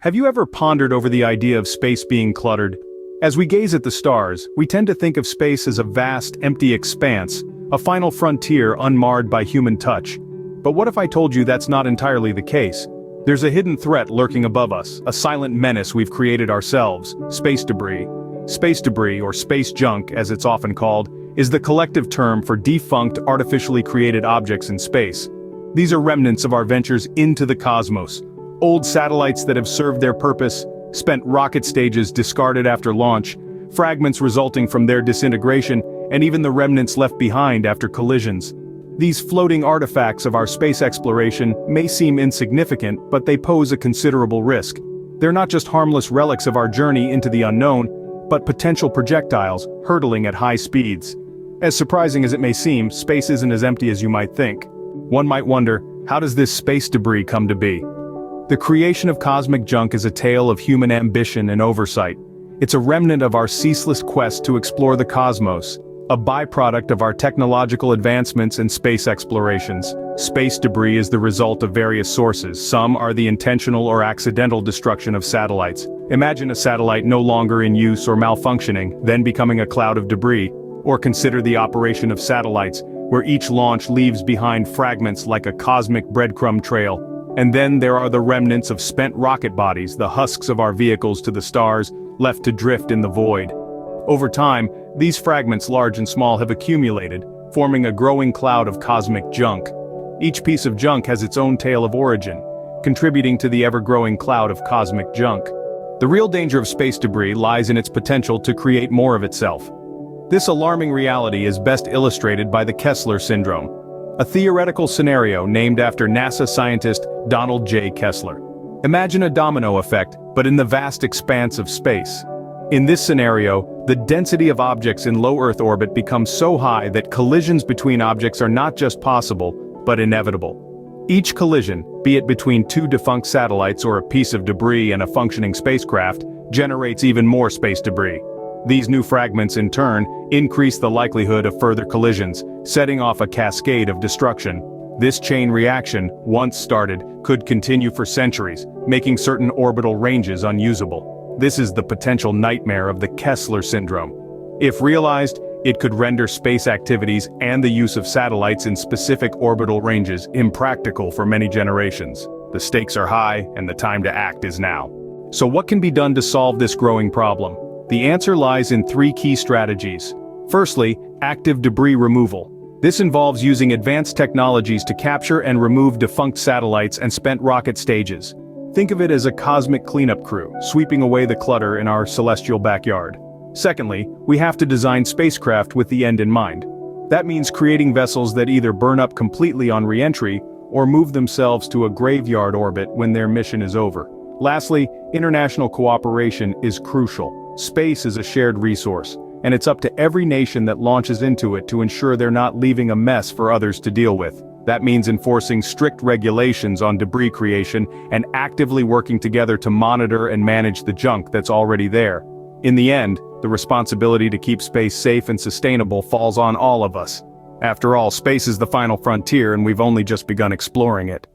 Have you ever pondered over the idea of space being cluttered? As we gaze at the stars, we tend to think of space as a vast, empty expanse, a final frontier unmarred by human touch. But what if I told you that's not entirely the case? There's a hidden threat lurking above us, a silent menace we've created ourselves: space debris. Space debris, or space junk as it's often called, is the collective term for defunct, artificially created objects in space. These are remnants of our ventures into the cosmos. Old satellites that have served their purpose, spent rocket stages discarded after launch, fragments resulting from their disintegration, and even the remnants left behind after collisions. These floating artifacts of our space exploration may seem insignificant, but they pose a considerable risk. They're not just harmless relics of our journey into the unknown, but potential projectiles hurtling at high speeds. As surprising as it may seem, space isn't as empty as you might think. One might wonder, how does this space debris come to be? The creation of cosmic junk is a tale of human ambition and oversight. It's a remnant of our ceaseless quest to explore the cosmos, a byproduct of our technological advancements and space explorations. Space debris is the result of various sources. Some are the intentional or accidental destruction of satellites. Imagine a satellite no longer in use or malfunctioning, then becoming a cloud of debris. Or consider the operation of satellites, where each launch leaves behind fragments like a cosmic breadcrumb trail. And then there are the remnants of spent rocket bodies, the husks of our vehicles to the stars, left to drift in the void. Over time, these fragments, large and small, have accumulated, forming a growing cloud of cosmic junk. Each piece of junk has its own tale of origin, contributing to the ever-growing cloud of cosmic junk. The real danger of space debris lies in its potential to create more of itself. This alarming reality is best illustrated by the Kessler syndrome, a theoretical scenario named after NASA scientist Donald J. Kessler. Imagine a domino effect, but in the vast expanse of space. In this scenario, the density of objects in low Earth orbit becomes so high that collisions between objects are not just possible, but inevitable. Each collision, be it between two defunct satellites or a piece of debris and a functioning spacecraft, generates even more space debris. These new fragments, in turn, increase the likelihood of further collisions, setting off a cascade of destruction. This chain reaction, once started, could continue for centuries, making certain orbital ranges unusable. This is the potential nightmare of the Kessler syndrome. If realized, it could render space activities and the use of satellites in specific orbital ranges impractical for many generations. The stakes are high, and the time to act is now. So what can be done to solve this growing problem? The answer lies in three key strategies. Firstly, active debris removal. This involves using advanced technologies to capture and remove defunct satellites and spent rocket stages. Think of it as a cosmic cleanup crew, sweeping away the clutter in our celestial backyard. Secondly, we have to design spacecraft with the end in mind. That means creating vessels that either burn up completely on re-entry or move themselves to a graveyard orbit when their mission is over. Lastly, international cooperation is crucial. Space is a shared resource, and it's up to every nation that launches into it to ensure they're not leaving a mess for others to deal with. That means enforcing strict regulations on debris creation and actively working together to monitor and manage the junk that's already there. In the end, the responsibility to keep space safe and sustainable falls on all of us. After all, space is the final frontier, and we've only just begun exploring it.